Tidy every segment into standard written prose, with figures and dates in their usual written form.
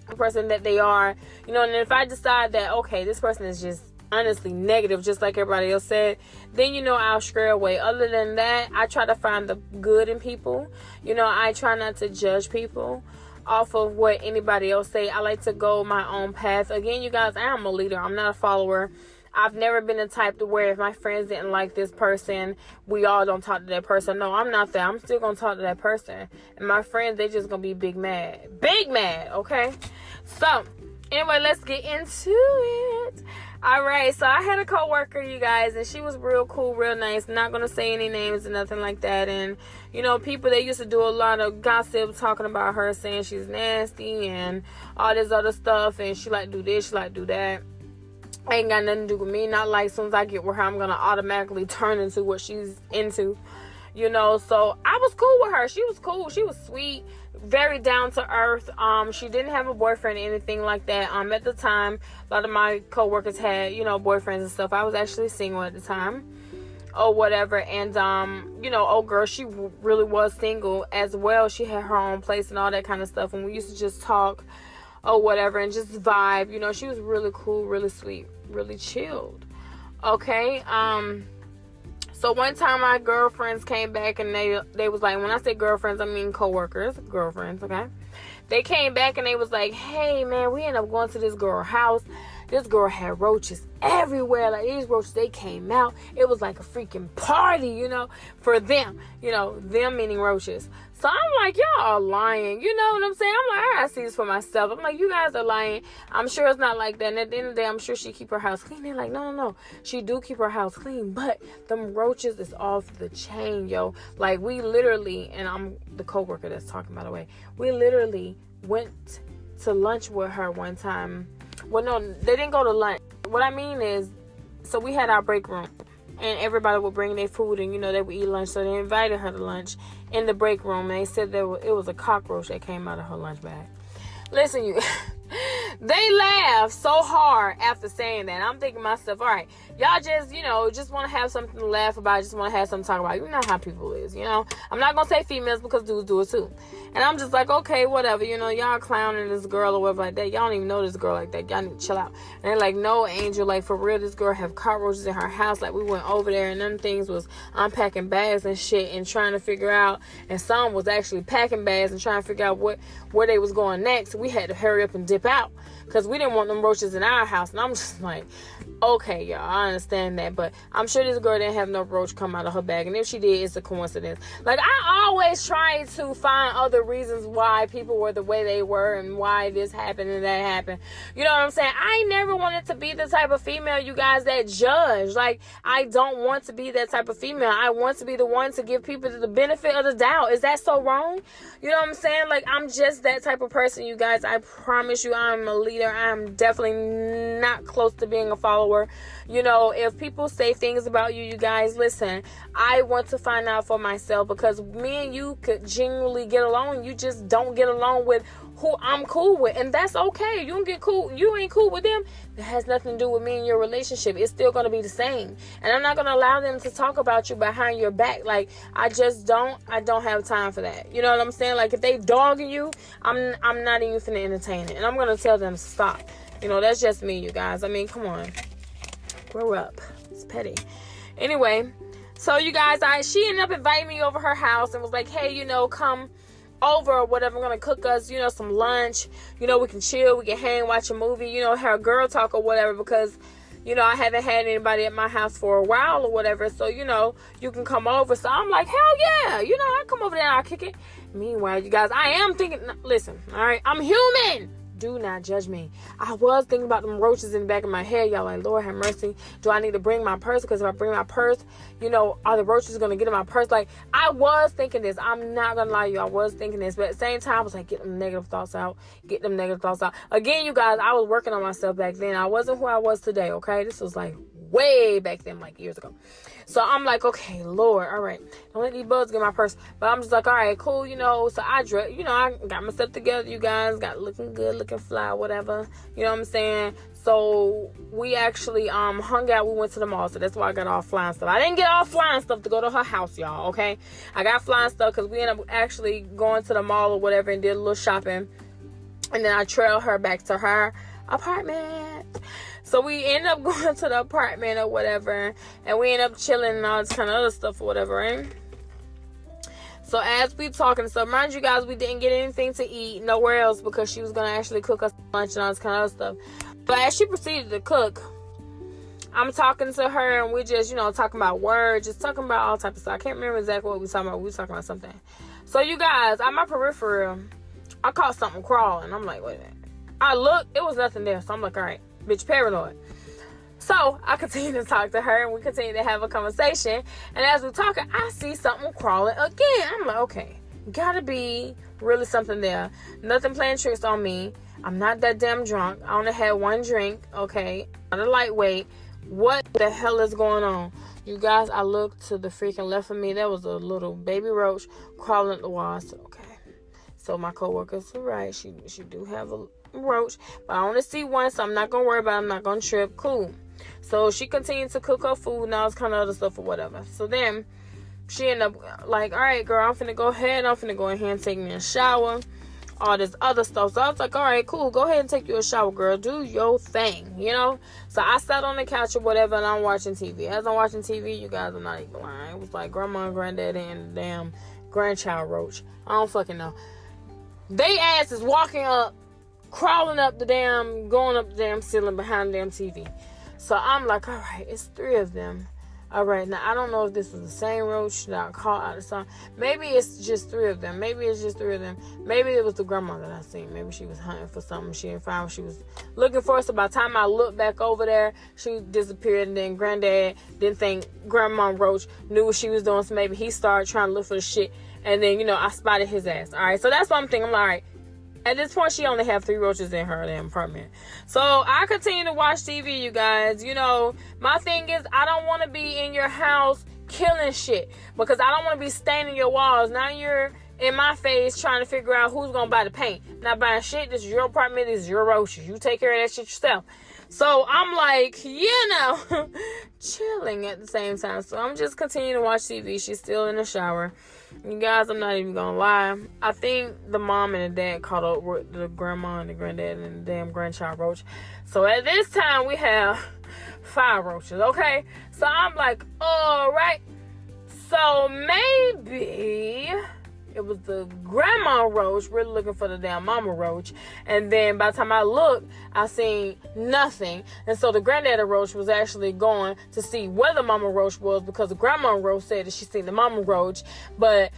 the person that they are, you know. And if I decide that, okay, this person is just honestly negative, just like everybody else said, then, you know, I'll stray away. Other than that, I try to find the good in people. You know, I try not to judge people off of what anybody else say. I like to go my own path. Again, you guys, I am a leader. I'm not a follower. I've never been the type to where if my friends didn't like this person, we all don't talk to that person. No, I'm not that. I'm still going to talk to that person. And my friends, they just going to be big mad. Big mad, okay? So, anyway, let's get into it. All right, so I had a coworker, you guys, and she was real cool, real nice. Not going to say any names or nothing like that. And, you know, people, they used to do a lot of gossip talking about her, saying she's nasty and all this other stuff. And she like to do this, she like to do that. Ain't got nothing to do with me. Not like as soon as I get with her, I'm going to automatically turn into what she's into, you know. So I was cool with her. She was cool. She was sweet, very down to earth. She didn't have a boyfriend or anything like that. At the time, a lot of my coworkers had, you know, boyfriends and stuff. I was actually single at the time or whatever. And, you know, old girl, she really was single as well. She had her own place and all that kind of stuff. And we used to just talk or whatever and just vibe. You know, she was really cool, really sweet, really chilled. Okay. So one time my girlfriends came back and they was like, when I say girlfriends, I mean coworkers, girlfriends, okay? They came back and they was like, hey man, we ended up going to this girl's house. This girl had roaches everywhere. Like, these roaches, they came out. It was like a freaking party, you know, for them. You know, them meaning roaches. So I'm like, y'all are lying. You know what I'm saying? I'm like, I gotta see this for myself. I'm like, you guys are lying. I'm sure it's not like that. And at the end of the day, I'm sure she keep her house clean. They're like, no. She do keep her house clean. But them roaches is off the chain, yo. Like, we literally, and I'm the coworker that's talking, by the way. We literally went to lunch with her one time. Well, no, they didn't go to lunch. What I mean is, so we had our break room. And everybody would bring their food and, you know, they would eat lunch. So they invited her to lunch in the break room. And they said it was a cockroach that came out of her lunch bag. Listen, you... They laughed so hard after saying that. I'm thinking to myself, all right, y'all just, you know, just want to have something to laugh about. Just want to have something to talk about. You know how people is, you know. I'm not going to say females because dudes do it too. And I'm just like, okay, whatever. You know, y'all clowning this girl or whatever like that. Y'all don't even know this girl like that. Y'all need to chill out. And they're like, no, Angel, like, for real, this girl have cockroaches in her house. Like, we went over there and them things was unpacking bags and shit and trying to figure out. And some was actually packing bags and trying to figure out where they was going next. We had to hurry up and dip out because we didn't want them roaches in our house. And I'm just like, okay, y'all, I understand that, but I'm sure this girl didn't have no roach come out of her bag, and if she did, it's a coincidence. Like, I always try to find other reasons why people were the way they were and why this happened and that happened. You know what I'm saying? I never wanted to be the type of female, you guys, that judge. Like, I don't want to be that type of female. I want to be the one to give people the benefit of the doubt. Is that so wrong? You know what I'm saying? Like, I'm just that type of person, you guys. I promise you, I'm a leader. I'm definitely not close to being a follower. You know, if people say things about you, you guys, listen, I want to find out for myself, because me and you could genuinely get along. You just don't get along with who I'm cool with, and that's okay. You don't get cool, you ain't cool with them, that has nothing to do with me and your relationship. It's still going to be the same, and I'm not going to allow them to talk about you behind your back. Like, I don't have time for that. You know what I'm saying? Like, if they dogging you, I'm not even finna entertain it, and I'm going to tell them to stop. You know, that's just me, you guys. I mean, come on, grow up. It's petty. Anyway, so you guys, she ended up inviting me over her house and was like, hey, you know, come over or whatever. I'm gonna cook us, you know, some lunch. You know, we can chill, we can hang, watch a movie, you know, have a girl talk or whatever, because, you know, I haven't had anybody at my house for a while or whatever. So, you know, you can come over. So I'm like, hell yeah, you know, I'll come over there and I'll kick it. Meanwhile, you guys, I am thinking, listen, all right, I'm human. Do not judge me. I was thinking about them roaches in the back of my head. Y'all like, Lord have mercy. Do I need to bring my purse? Because if I bring my purse, you know, are the roaches going to get in my purse? Like, I was thinking this. I'm not going to lie to you. I was thinking this. But at the same time, I was like, get them negative thoughts out. Get them negative thoughts out. Again, you guys, I was working on myself back then. I wasn't who I was today, okay? This was like way back then, like years ago. So I'm like, okay, Lord, all right, don't let these bugs get my purse. But I'm just like, all right, cool, you know. So I got myself together, you guys, got looking good, looking fly, whatever, you know what I'm saying? So we actually hung out. We went to the mall, so that's why I got all flying stuff. I didn't get all flying stuff to go to her house, y'all, okay? I got flying stuff because we ended up actually going to the mall or whatever and did a little shopping And then I trail her back to her apartment. So we end up going to the apartment or whatever, and we end up chilling and all this kind of other stuff or whatever, right? So as we talking, so mind you guys, we didn't get anything to eat nowhere else because she was going to actually cook us lunch and all this kind of other stuff. But as she proceeded to cook, I'm talking to her and we just, talking about words, just talking about all types of stuff. I can't remember exactly what we were talking about. We were talking about something. So you guys, on my peripheral, I caught something crawling. I'm like, wait a minute. I looked, it was nothing there. So I'm like, all right, bitch, paranoid. So I continue to talk to her and we continue to have a conversation. And as we're talking, I see something crawling again. I'm like, okay, gotta be really something there. Nothing playing tricks on me. I'm not that damn drunk. I only had one drink, okay? Not a lightweight. What the hell is going on? You guys, I looked to the freaking left of me. There was a little baby roach crawling up the wall. I said, okay. So my coworkers were right. She do have a roach. But I only see one, so I'm not going to worry about it. I'm not going to trip. Cool. So she continued to cook her food and all this kind of other stuff or whatever. So then she ended up like, all right, girl, I'm finna go ahead and take me a shower. All this other stuff. So I was like, all right, cool. Go ahead and take you a shower, girl. Do your thing, So I sat on the couch or whatever and I'm watching TV. As I'm watching TV, you guys are not even lying. It was like grandma and granddaddy and the damn grandchild roach. I don't fucking know. They ass is walking up, crawling up going up the damn ceiling behind the damn TV. So I'm like, all right, it's 3 of them. All right, now I don't know if this is the same roach that I caught out of some. Maybe it's just 3 of them. Maybe it was the grandma that I seen. Maybe she was hunting for something she didn't find what she was looking for. So by the time I looked back over there, she disappeared. And then granddad didn't think grandma roach knew what she was doing. So maybe he started trying to look for the shit. And then, I spotted his ass. All right, so that's what I'm thinking. I'm like, all right. At this point, she only have 3 roaches in her damn apartment. So I continue to watch TV, you guys. My thing is, I don't want to be in your house killing shit. Because I don't want to be staining your walls. Now you're in my face trying to figure out who's going to buy the paint. Not buying shit. This is your apartment. This is your roaches. You take care of that shit yourself. So I'm like, chilling at the same time. So I'm just continuing to watch TV. She's still in the shower. You guys, I'm not even gonna lie. I think the mom and the dad caught up with the grandma and the granddad and the damn grandchild roach. So at this time, we have 5 roaches, okay? So I'm like, all right. So maybe it was the grandma roach really looking for the damn mama roach. And then by the time I looked, I seen nothing. And so the granddaddy roach was actually going to see where the mama roach was because the grandma roach said that she seen the mama roach. But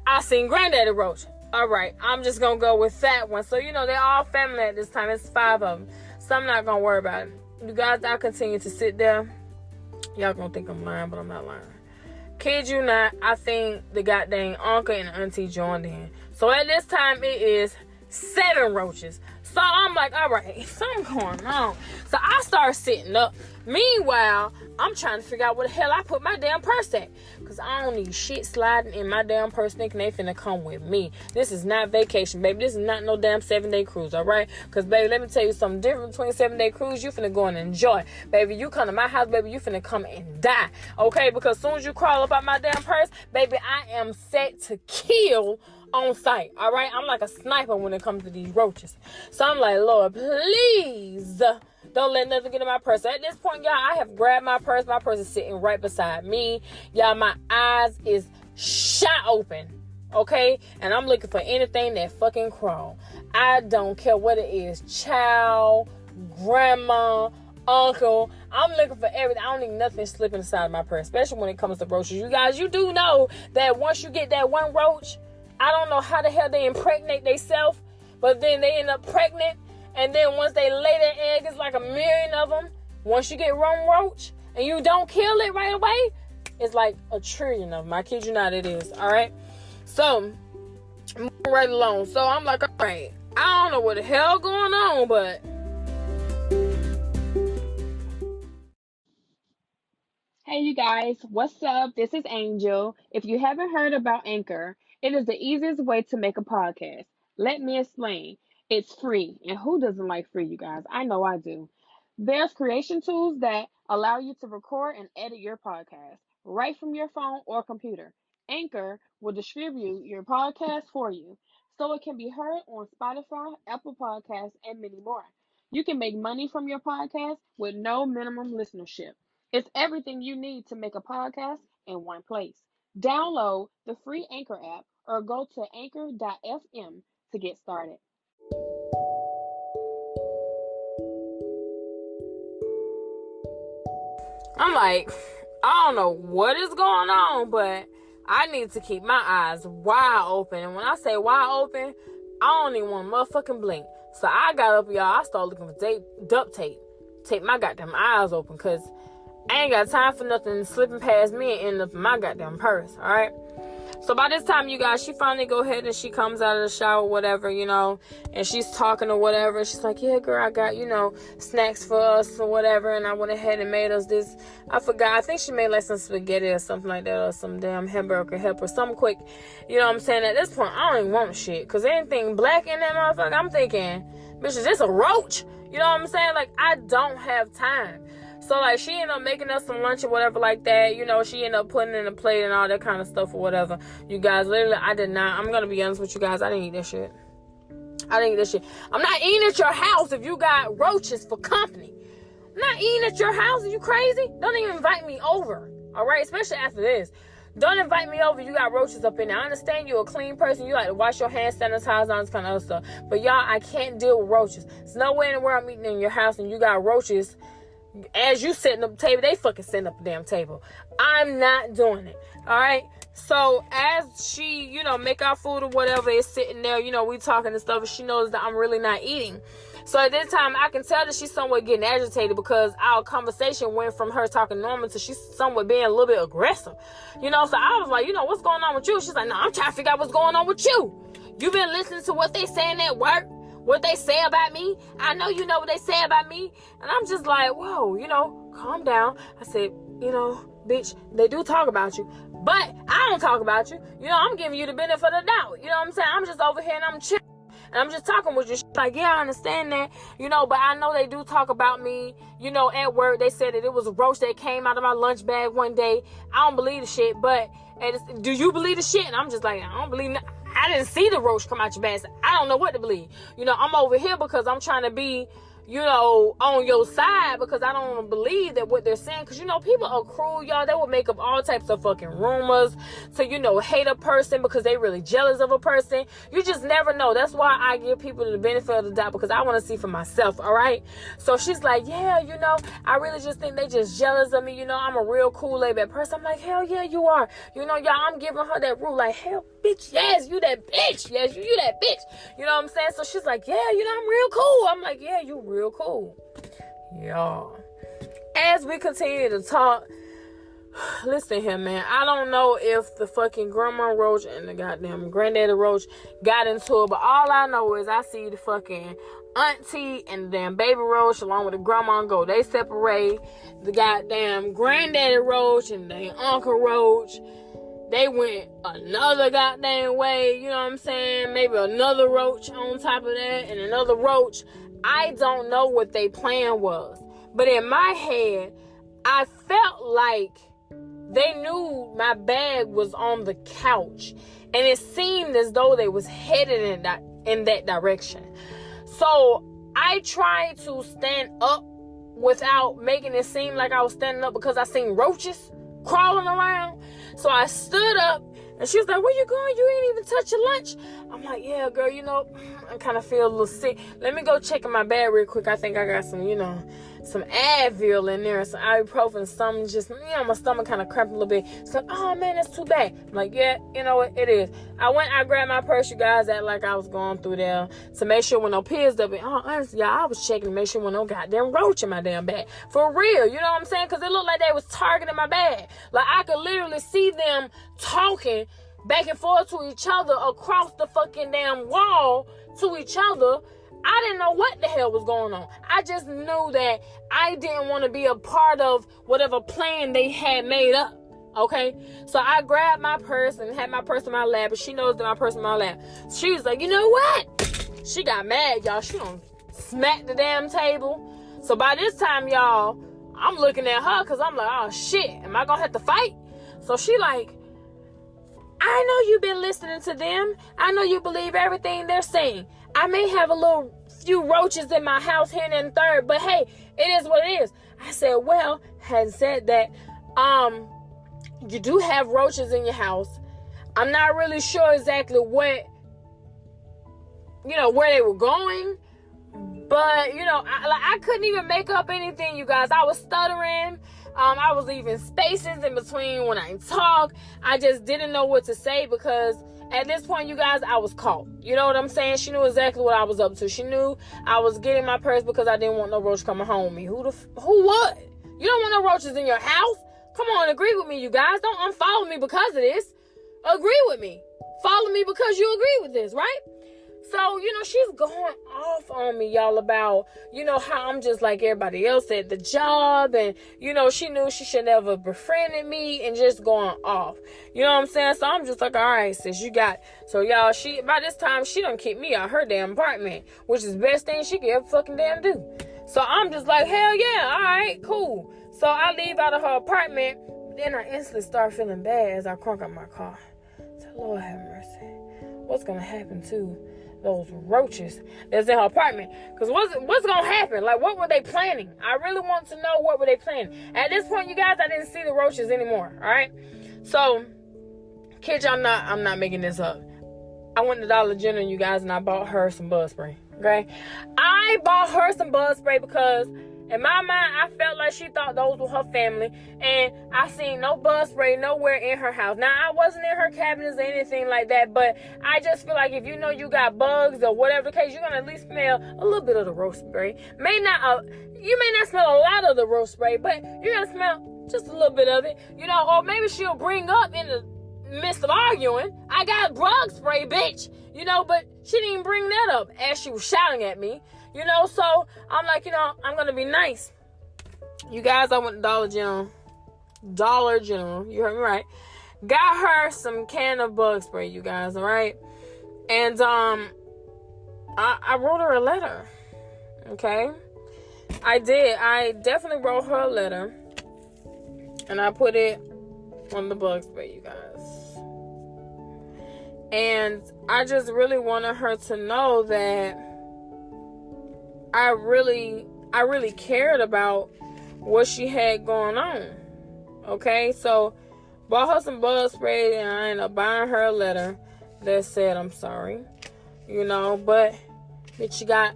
I seen granddaddy roach. All right, I'm just going to go with that one. So, they're all family at this time. It's 5 of them. So I'm not going to worry about it. You guys, I'll continue to sit there. Y'all going to think I'm lying, but I'm not lying. Kid you not, I think the goddamn uncle and auntie joined in. So at this time, it is 7 roaches. So I'm like, all right, something going on. So I start sitting up. Meanwhile, I'm trying to figure out where the hell I put my damn purse at. Because I don't need shit sliding in my damn purse thinking they finna come with me. This is not vacation, baby. This is not no damn 7-day cruise, all right? Because, baby, let me tell you something different between a 7-day cruise. You finna go and enjoy. Baby, you come to my house, baby, you finna come and die, okay? Because as soon as you crawl up out my damn purse, baby, I am set to kill on sight, all right? I'm like a sniper when it comes to these roaches. So I'm like, Lord, please don't let nothing get in my purse. So at this point, y'all, I have grabbed my purse. My purse is sitting right beside me. Y'all, my eyes is shot open, okay? And I'm looking for anything that fucking crawl. I don't care what it is. Child, grandma, uncle. I'm looking for everything. I don't need nothing slipping inside of my purse, especially when it comes to roaches. You guys, you do know that once you get that one roach, I don't know how the hell they impregnate themselves, but then they end up pregnant. And then once they lay their egg, it's like 1,000,000 of them. Once you get one roach and you don't kill it right away, it's like 1,000,000,000,000 of them. I kid you not, it is. All right. So, moving right along. So I'm like, all right, I don't know what the hell going on, but hey, you guys, what's up? This is Angel. If you haven't heard about Anchor, it is the easiest way to make a podcast. Let me explain. It's free, and who doesn't like free, you guys? I know I do. There's creation tools that allow you to record and edit your podcast right from your phone or computer. Anchor will distribute your podcast for you. so it can be heard on Spotify, Apple Podcasts, and many more. You can make money from your podcast with no minimum listenership. It's everything you need to make a podcast in one place. Download the free Anchor app or go to anchor.fm to get started. I'm like, I don't know what is going on, but I need to keep my eyes wide open. And when I say wide open, I don't even want to motherfucking blink. So I got up, y'all. I started looking for duct tape. Tape my goddamn eyes open, because I ain't got time for nothing slipping past me and ending up in my goddamn purse, alright? So by this time, you guys, she finally go ahead and she comes out of the shower, whatever, and she's talking or whatever. She's like, yeah, girl, I got, snacks for us or whatever. And I went ahead and made us this. I forgot. I think she made like some spaghetti or something like that, or some damn hamburger help or something quick. You know what I'm saying? At this point, I don't even want shit. Because anything black in that motherfucker, I'm thinking, bitch, is this a roach? You know what I'm saying? Like, I don't have time. So, like, she ended up making us some lunch or whatever like that. She ended up putting in a plate and all that kind of stuff or whatever. You guys, literally, I did not. I'm going to be honest with you guys. I didn't eat that shit. I'm not eating at your house if you got roaches for company. I'm not eating at your house. Are you crazy? Don't even invite me over. All right? Especially after this. Don't invite me over. You got roaches up in there. I understand you're a clean person. You like to wash your hands, sanitize, all this kind of other stuff. But, y'all, I can't deal with roaches. There's no way in the world I'm eating in your house and you got roaches. As you setting up the table, they fucking setting up the damn table. I'm not doing it. All right. So as she, make our food or whatever is sitting there, we talking and stuff, and she knows that I'm really not eating. So at this time, I can tell that she's somewhat getting agitated because our conversation went from her talking normal to she's somewhat being a little bit aggressive. So I was like, what's going on with you? She's like, no, I'm trying to figure out what's going on with you. You've been listening to what they saying at work. What they say about me. I know you know what they say about me. And I'm just like, whoa, calm down. I said, bitch, they do talk about you. But I don't talk about you. I'm giving you the benefit of the doubt. You know what I'm saying? I'm just over here and I'm chilling. And I'm just talking with you. Like, yeah, I understand that. But I know they do talk about me. At work, they said that it was a roach that came out of my lunch bag one day. I don't believe the shit. But do you believe the shit? And I'm just like, I don't believe that. I didn't see the roach come out your bag. So I don't know what to believe. I'm over here because I'm trying to be, on your side, because I don't believe that what they're saying. Because, people are cruel, y'all. They will make up all types of fucking rumors to, hate a person because they really jealous of a person. You just never know. That's why I give people the benefit of the doubt, because I want to see for myself, all right? So she's like, yeah, I really just think they just jealous of me. I'm a real cool, laid-back person. I'm like, hell yeah, you are. Y'all, I'm giving her that rule. Like, hell, bitch, yes, you that bitch. Yes, you that bitch. You know what I'm saying? So she's like, yeah, I'm real cool. I'm like, yeah, you real cool. Y'all, as we continue to talk, listen here, man, I don't know if the fucking grandma roach and the goddamn granddaddy roach got into it, but all I know is I see the fucking auntie and the damn baby roach along with the grandma and go. They separate. The goddamn granddaddy roach and the uncle roach, they went another goddamn way. You know what I'm saying? Maybe another roach on top of that and another roach. I don't know what their plan was. But in my head, I felt like they knew my bag was on the couch. And it seemed as though they was headed in that direction. So I tried to stand up without making it seem like I was standing up, because I seen roaches crawling around. So I stood up, and she was like, where you going? You ain't even touch your lunch. I'm like, yeah, girl, I kind of feel a little sick. Let me go check in my bag real quick. I think I got some, some Advil in there, some ibuprofen, something just, my stomach kind of cramped a little bit. So, oh man, that's too bad. I'm like, yeah, you know what, it is. I grabbed my purse, you guys, act like I was going through there to make sure when no pills up. Honestly, y'all, I was checking to make sure when no goddamn roach in my damn bag. For real, you know what I'm saying? Because it looked like they was targeting my bag. Like, I could literally see them talking back and forth to each other across the fucking damn wall to each other. I didn't know what the hell was going on. I just knew that I didn't want to be a part of whatever plan they had made up. Okay? So I grabbed my purse and had my purse in my lap, and she knows that my purse in my lap. She was like, you know what? She got mad, y'all. She done smacked the damn table. So by this time, y'all, I'm looking at her because I'm like, oh shit, am I gonna have to fight? So she like, I know you've been listening to them. I know you believe everything they're saying. I may have a little few roaches in my house here and third, but hey, it is what it is. I said, well, had said that, you do have roaches in your house. I'm not really sure exactly where they were going. But, I couldn't even make up anything, you guys. I was stuttering. I was leaving spaces in between when I talk. I just didn't know what to say because at this point, you guys, I was caught. You know what I'm saying? She knew exactly what I was up to. She knew I was getting my purse because I didn't want no roach coming home with me. Who would? You don't want no roaches in your house? Come on, agree with me, you guys. Don't unfollow me because of this. Agree with me. Follow me because you agree with this, right? So, she's going off on me, y'all, about, how I'm just like everybody else at the job. And, she knew she should never befriended me and just going off. You know what I'm saying? So I'm just like, all right, sis, you got. So, y'all, by this time, she done kicked me out her damn apartment, which is the best thing she could ever fucking damn do. So I'm just like, hell yeah, all right, cool. So I leave out of her apartment. Then I instantly start feeling bad as I crunk up my car. So, Lord have mercy. What's going to happen to those roaches that's in her apartment? Because what's gonna happen? Like, what were they planning? I really want to know what were they planning. At this point, you guys, I didn't see the roaches anymore. All right, so kid, I'm not making this up. I went to Dollar General, you guys, and I bought her some bug spray. Okay, I bought her some bug spray because in my mind, I felt like she thought those were her family. And I seen no bug spray nowhere in her house. Now, I wasn't in her cabinets or anything like that. But I just feel like if you know you got bugs or whatever the case, you're going to at least smell a little bit of the roach spray. You may not smell a lot of the roach spray, but you're going to smell just a little bit of it. Or maybe she'll bring up in the midst of arguing, I got bug spray, bitch. But she didn't even bring that up as she was shouting at me. So I'm like, I'm going to be nice. You guys, I went to Dollar General, you heard me right. Got her some can of bug spray, you guys, all right? And I wrote her a letter, okay? I did. I definitely wrote her a letter. And I put it on the bug spray, you guys. And I just really wanted her to know that I really cared about what she had going on. Okay, so bought her some bug spray and I ended up buying her a letter that said, I'm sorry. But bitch, you got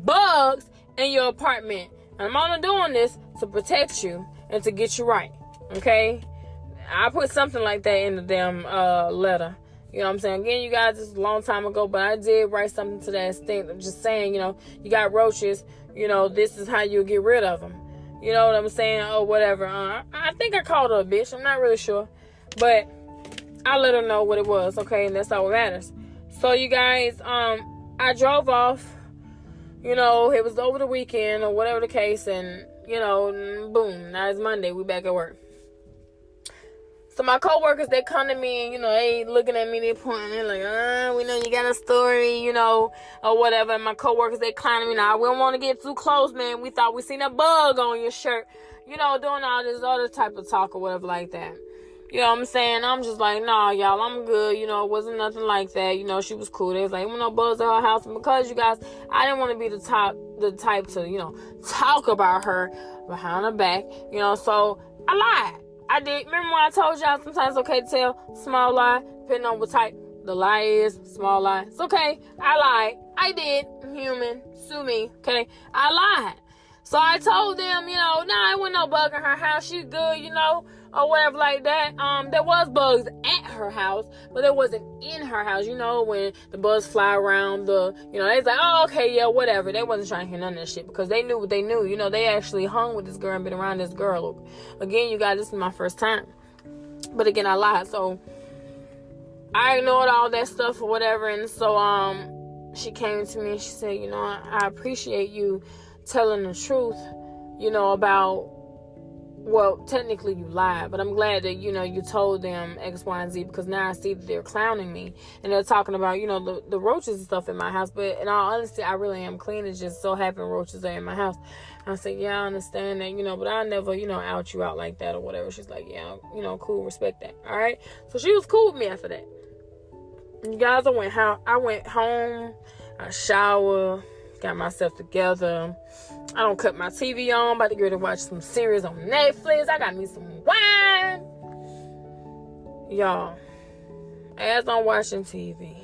bugs in your apartment. And I'm only doing this to protect you and to get you right. Okay? I put something like that in the damn letter. You know what I'm saying? Again, you guys, this is a long time ago, but I did write something to that extent. I'm just saying, you got roaches, this is how you'll get rid of them. You know what I'm saying? Or whatever. I think I called her a bitch. I'm not really sure. But I let her know what it was, okay? And that's all that matters. So, you guys, I drove off. It was over the weekend or whatever the case. And, boom, now it's Monday. We back at work. So my coworkers, they come to me and, they looking at me, they pointing, they're like, we know you got a story, or whatever. And my coworkers, they clowning me. Now, we don't want to get too close, man. We thought we seen a bug on your shirt, doing all this other type of talk or whatever like that. You know what I'm saying? I'm just like, nah, y'all, I'm good. It wasn't nothing like that. She was cool. They was like, no bugs at her house. And because, you guys, I didn't want to be the type to, talk about her behind her back, so I lied. I did. Remember when I told y'all sometimes it's okay to tell small lie, depending on what type the lie is, small lie. It's okay. I lied. I did. I'm human. Sue me. Okay. I lied. So I told them, nah, there wasn't no bug in her house. She good, or whatever like that. There was bugs at her house, but there wasn't in her house. When the bugs fly around they was like, oh, okay, yeah, whatever. They wasn't trying to hear none of that shit because they knew what they knew. They actually hung with this girl and been around this girl. Again, you guys, this is my first time. But again, I lied. So I ignored all that stuff or whatever. And so she came to me and she said, I appreciate you telling the truth, about well, technically you lied, but I'm glad that, you told them X, Y, and Z, because now I see that they're clowning me. And they're talking about, the roaches and stuff in my house. But in all honesty, I really am clean. It just so happened roaches are in my house. I said, yeah, I understand that, but I never, out you out like that or whatever. She's like, yeah, cool, respect that. All right. So she was cool with me after that. And you guys, I went home, I showered, got myself together. I don't cut my TV on. About to get to watch some series on Netflix. I got me some wine. Y'all, as I'm watching TV,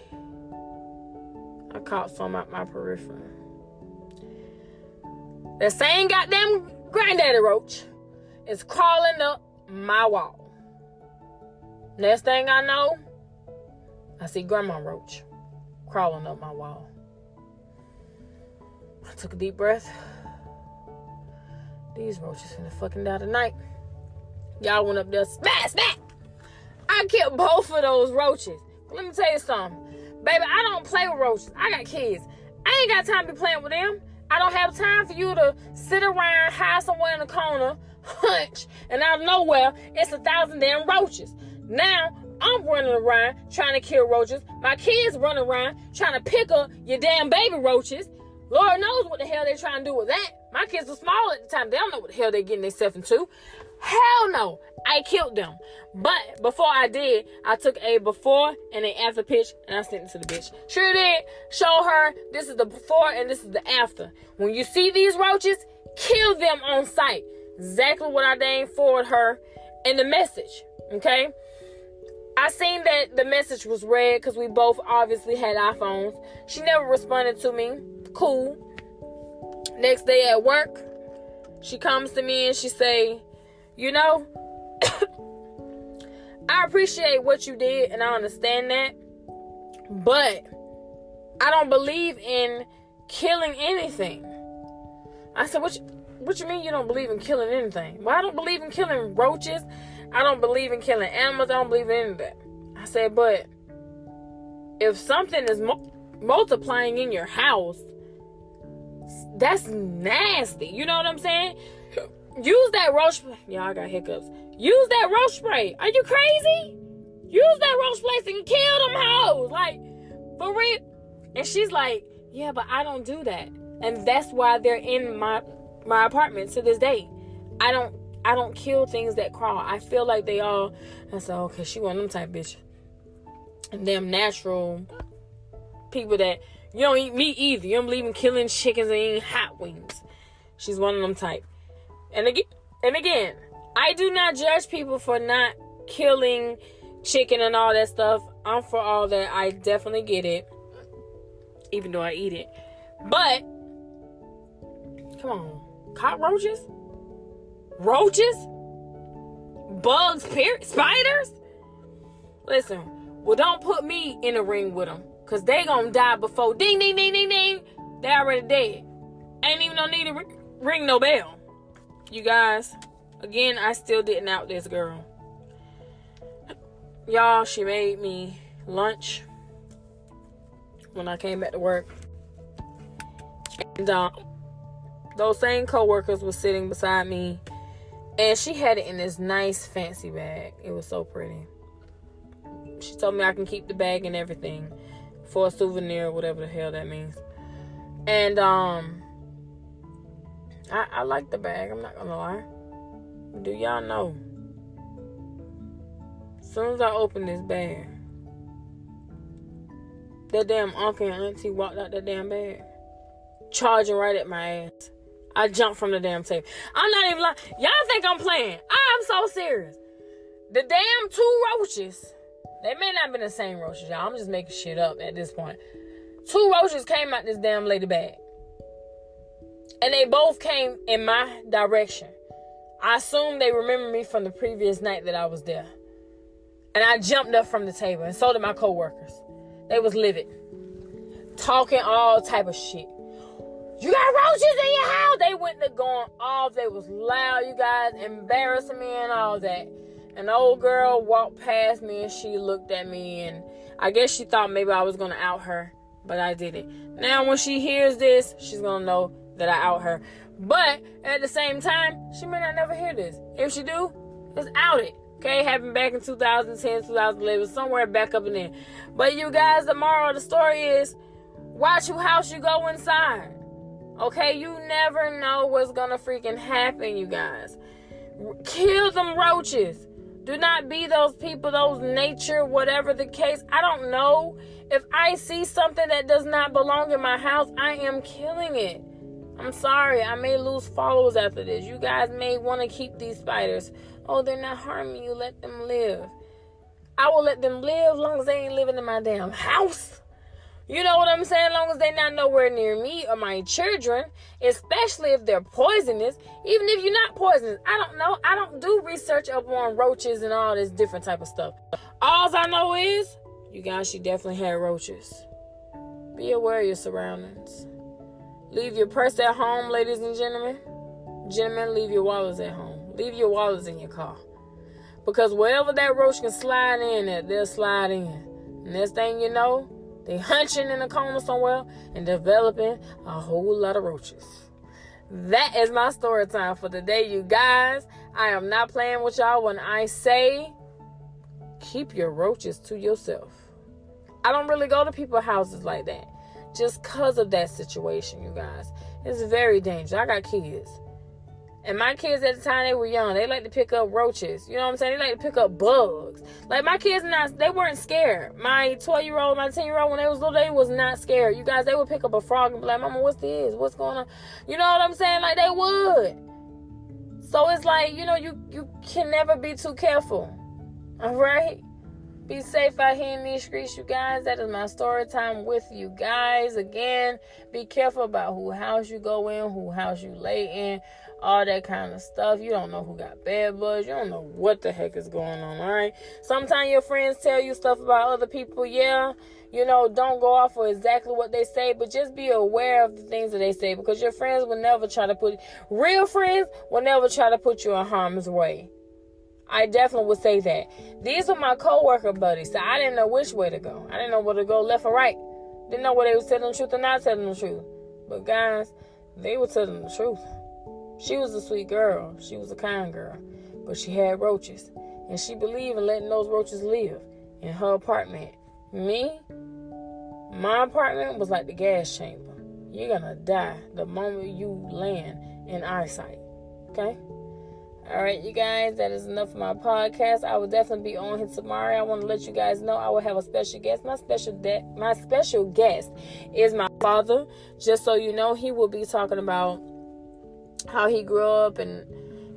I caught some at my periphery. The same goddamn granddaddy roach is crawling up my wall. Next thing I know, I see grandma roach crawling up my wall. I took a deep breath. These roaches finna fucking die tonight. Y'all went up there, smash. I killed both of those roaches. But let me tell you something. Baby, I don't play with roaches. I got kids. I ain't got time to be playing with them. I don't have time for you to sit around, hide somewhere in the corner, hunch, and out of nowhere, it's 1,000 damn roaches. Now, I'm running around trying to kill roaches. My kids running around trying to pick up your damn baby roaches. Lord knows what the hell they're trying to do with that. My kids were small at the time. They don't know what the hell they're getting themselves into. Hell no. I killed them. But before I did, I took a before and an after pitch and I sent it to the bitch. Sure did. Show her this is the before and this is the after. When you see these roaches, kill them on sight. Exactly what I dang forward her in the message. Okay? I seen that the message was read because we both obviously had iPhones. She never responded to me. Cool. Next day at work, she comes to me and she say, I appreciate what you did and I understand that, but I don't believe in killing anything. I said, what you mean you don't believe in killing anything? Well, I don't believe in killing roaches. I don't believe in killing animals. I don't believe in any of that. I said, but if something is multiplying in your house, that's nasty. You know what I'm saying? Use that roach spray. Yeah, I got hiccups. Use that roach spray. Are you crazy? Use that roach spray and kill them hoes. Like, for real. And she's like, yeah, but I don't do that. And that's why they're in my apartment to this day. I don't kill things that crawl. I feel like they all. I said, okay, she one of them type bitch. And them natural people that you don't eat meat either. You don't believe in killing chickens and eating hot wings. She's one of them type. And again, I do not judge people for not killing chicken and all that stuff. I'm for all that. I definitely get it. Even though I eat it. But, come on. Cockroaches? Roaches? Bugs? Spiders? Listen, well, don't put me in a ring with them. Because they gonna die before ding, ding, ding, ding, ding. They already dead. Ain't even no need to ring no bell. You guys, again, I still didn't out this girl. Y'all, she made me lunch when I came back to work. And those same coworkers were sitting beside me. And she had it in this nice fancy bag. It was so pretty. She told me I can keep the bag and everything for a souvenir, whatever the hell that means. And I like the bag, I'm not gonna lie. Do y'all know? As soon as I opened this bag, that damn uncle and auntie walked out that damn bag, charging right at my ass. I jumped from the damn table. I'm not even lying. Y'all think I'm playing. I'm so serious. The damn 2 roaches, they may not have been the same roaches, y'all. I'm just making shit up at this point. 2 roaches came out this damn lady bag. And they both came in my direction. I assume they remember me from the previous night that I was there. And I jumped up from the table. And so did my coworkers. They was livid. Talking all type of shit. You got roaches in your house? They went to going off. They was loud, you guys. Embarrassing me and all that. And the old girl walked past me and she looked at me. And I guess she thought maybe I was going to out her. But I didn't. Now when she hears this, she's going to know that I out her. But at the same time, she may not never hear this. If she do, it's outed. Okay, happened back in 2010, 2011, somewhere back up in there. But you guys, the moral of the story is, watch who house you go inside. Okay, you never know what's gonna freaking happen, you guys. Kill them roaches. Do not be those people, those nature, whatever the case. I don't know. If I see something that does not belong in my house, I am killing it. I'm sorry, I may lose followers after this. You guys may want to keep these spiders. Oh, they're not harming you. Let them live. I will let them live as long as they ain't living in my damn house. You know what I'm saying? As long as they're not nowhere near me or my children, especially if they're poisonous. Even if you're not poisonous, I don't know. I don't do research up on roaches and all this different type of stuff. All I know is, you guys, she definitely had roaches. Be aware of your surroundings. Leave your purse at home, ladies and gentlemen. Gentlemen, leave your wallets at home. Leave your wallets in your car. Because wherever that roach can slide in at, they'll slide in. Next thing you know, they hunching in a corner somewhere and developing a whole lot of roaches. That is my story time for today, you guys. I am not playing with y'all when I say keep your roaches to yourself. I don't really go to people's houses like that. Just because of that situation, you guys. It's very dangerous. I got kids. And my kids at the time, they were young. They like to pick up roaches. You know what I'm saying? They like to pick up bugs. Like, my kids, they weren't scared. My 12-year-old, my 10-year-old, when they was little, they was not scared. You guys, they would pick up a frog and be like, Mama, what's this? What's going on? You know what I'm saying? Like, they would. So it's like, you know, you can never be too careful. All right? Be safe out here in these streets, you guys. That is my story time with you guys. Again, be careful about who house you go in, who house you lay in, all that kind of stuff. You don't know who got bed bugs. You don't know what the heck is going on, all right? Sometimes your friends tell you stuff about other people. Yeah, you know, don't go off for exactly what they say, but just be aware of the things that they say, because your friends will never try to real friends will never try to put you in harm's way. I definitely would say that. These were my co-worker buddies, so I didn't know which way to go. I didn't know where to go, left or right. Didn't know whether they were telling the truth or not telling the truth. But guys, they were telling the truth. She was a sweet girl. She was a kind girl. But she had roaches. And she believed in letting those roaches live in her apartment. Me, my apartment was like the gas chamber. You're going to die the moment you land in eyesight. Okay? All right, you guys, that is enough for my podcast. I will definitely be on here tomorrow. I want to let you guys know I will have a special guest. My special guest is my father. Just so you know, he will be talking about how he grew up, and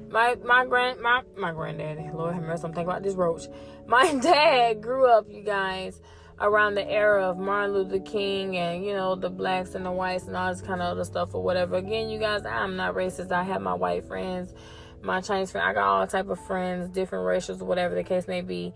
my granddaddy. Lord have mercy, I'm thinking about this roach. My dad grew up, you guys, around the era of Martin Luther King and, you know, the blacks and the whites and all this kind of other stuff or whatever. Again, you guys, I'm not racist. I have my white friends, my Chinese friends. I got all type of friends, different racials, whatever the case may be.